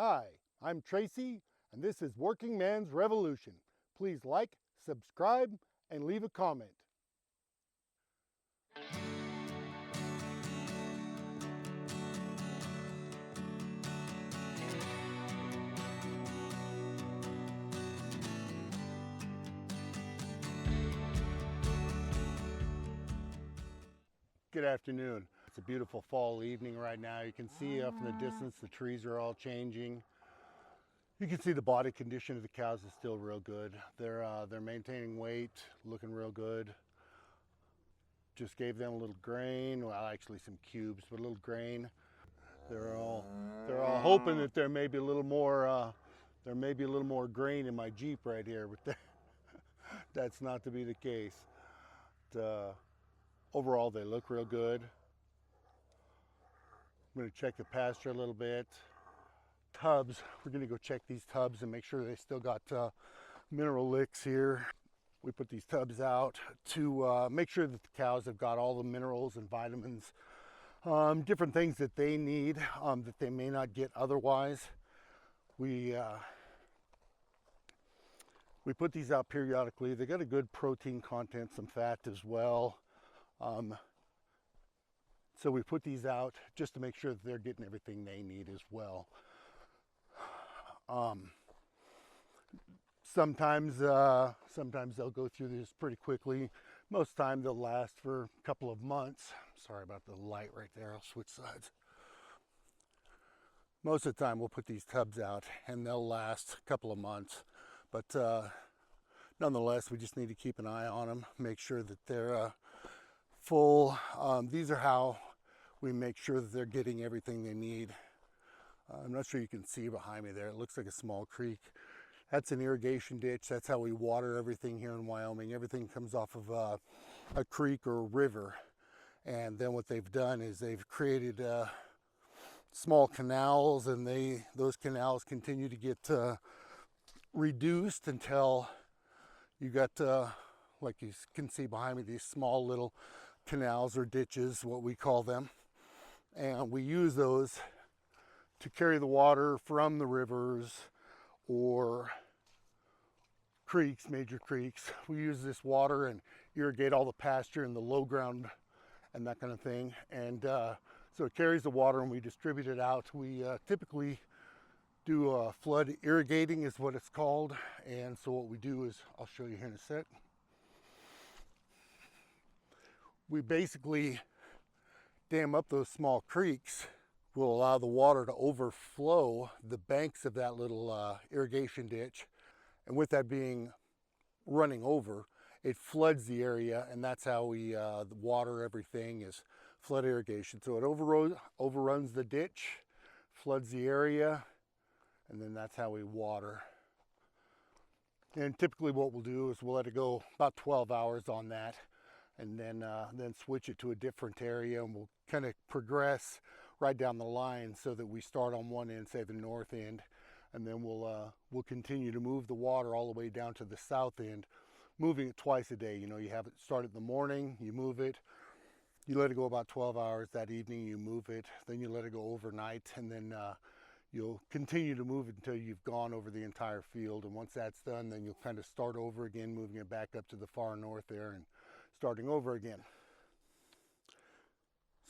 Hi, I'm Tracy, and this is Working Man's Revolution. Please like, subscribe, and leave a comment. Good afternoon. It's a beautiful fall evening right now. You can see up in the distance the trees are all changing. You can see the body condition of the cows is still real good. They're maintaining weight, looking real good. Just gave them a little grain, well actually some cubes, but a little grain. They're all hoping that there may be a little more grain in my Jeep right here, but that's not to be the case. But, overall, they look real good. I'm going to check the pasture a little bit. Tubs, we're going to go check these tubs and make sure they still got mineral licks here. We put these tubs out to make sure that the cows have got all the minerals and vitamins, different things that they need that they may not get otherwise. We put these out periodically. They got a good protein content, some fat as well. So we put these out just to make sure that they're getting everything they need as well. Sometimes they'll go through this pretty quickly. Most of the time they'll last for a couple of months. Sorry about the light right there. I'll switch sides. Most of the time we'll put these tubs out and they'll last a couple of months. But nonetheless, we just need to keep an eye on them, make sure that they're full. These are how we make sure that they're getting everything they need. I'm not sure you can see behind me there. It looks like a small creek. That's an irrigation ditch. That's how we water everything here in Wyoming. Everything comes off of a creek or a river. And then what they've done is they've created small canals, and those canals continue to get reduced until you got, like you can see behind me, these small little canals or ditches, what we call them. And we use those to carry the water from the rivers or creeks, major creeks. We use this water and irrigate all the pasture and the low ground and that kind of thing. And so it carries the water and we distribute it out. We typically do flood irrigating is what it's called. And so what we do is, I'll show you here in a sec. We basically dam up those small creeks. Will allow the water to overflow the banks of that little irrigation ditch. And with that being running over, it floods the area, and that's how we water everything, is flood irrigation. So it overruns the ditch, floods the area, and then that's how we water. And typically what we'll do is we'll let it go about 12 hours on that, and then switch it to a different area, and we'll kind of progress right down the line so that we start on one end, say the north end, and then we'll continue to move the water all the way down to the south end, moving it twice a day. You know, you have it start in the morning, you move it, you let it go about 12 hours. That evening you move it, then you let it go overnight, and then you'll continue to move it until you've gone over the entire field. And once that's done, then you'll kind of start over again, moving it back up to the far north there and starting over again.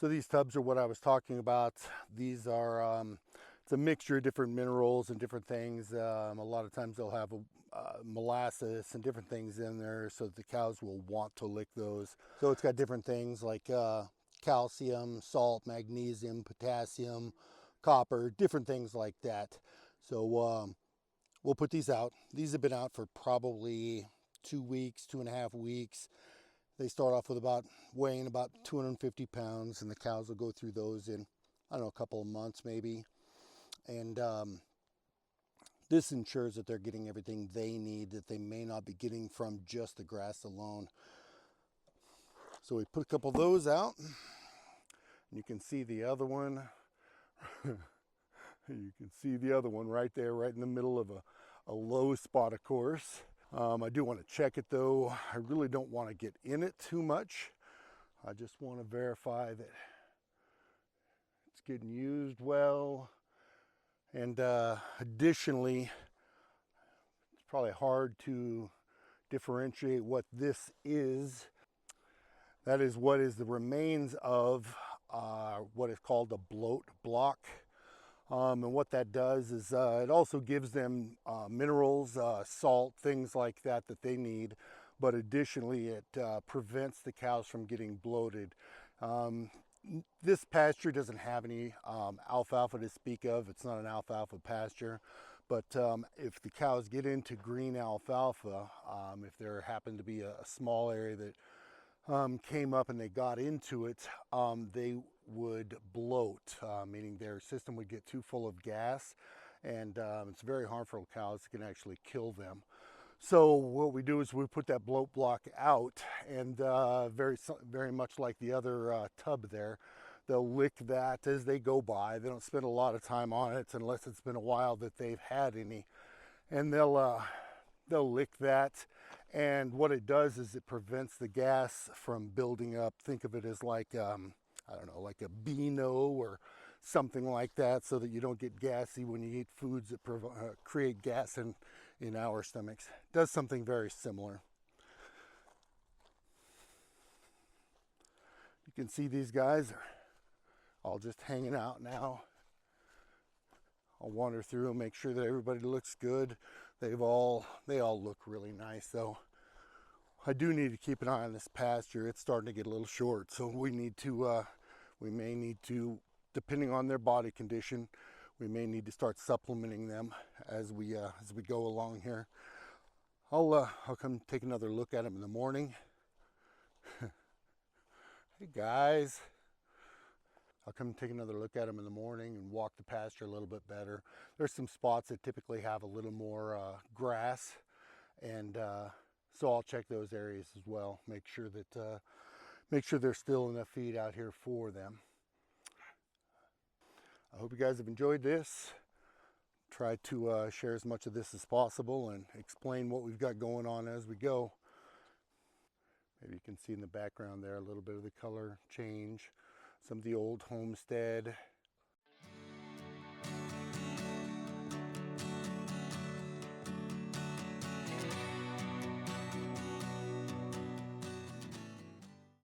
So these tubs are what I was talking about. These are, it's a mixture of different minerals and different things. A lot of times they'll have molasses and different things in there so that the cows will want to lick those. So it's got different things like calcium, salt, magnesium, potassium, copper, different things like that. So we'll put these out. These have been out for probably 2 weeks, 2.5 weeks. They start off with weighing about 250 pounds, and the cows will go through those in, I don't know, a couple of months maybe. And this ensures that they're getting everything they need that they may not be getting from just the grass alone. So we put a couple of those out, and you can see the other one. You can see the other one right there, right in the middle of a low spot, of course. I do want to check it though. I really don't want to get in it too much. I just want to verify that it's getting used well And additionally, it's probably hard to differentiate what this is. That is what is the remains of what is called a bloat block. And what that does is it also gives them minerals, salt, things like that that they need. But additionally, it prevents the cows from getting bloated. This pasture doesn't have any alfalfa to speak of. It's not an alfalfa pasture. But if the cows get into green alfalfa, if there happened to be a small area that came up and they got into it, they would bloat, meaning their system would get too full of gas, and it's very harmful to cows. It can actually kill them. So what we do is we put that bloat block out, and very much like the other tub there, they'll lick that as they go by. They don't spend a lot of time on it unless it's been a while that they've had any, and they'll lick that. And what it does is it prevents the gas from building up. Think of it as like I don't know, like a Beano or something like that, so that you don't get gassy when you eat foods that create gas in our stomachs. It does something very similar. You can see these guys are all just hanging out now. I'll wander through and make sure that everybody looks good. They all look really nice, though. I do need to keep an eye on this pasture. It's starting to get a little short, so we may need to, depending on their body condition, we may need to start supplementing them as we go along here. I'll come take another look at them in the morning. Hey guys. I'll come take another look at them in the morning and walk the pasture a little bit better. There's some spots that typically have a little more grass, and so I'll check those areas as well. Make sure there's still enough feed out here for them. I hope you guys have enjoyed this. Try to share as much of this as possible and explain what we've got going on as we go. Maybe you can see in the background there a little bit of the color change. Some of the old Homestead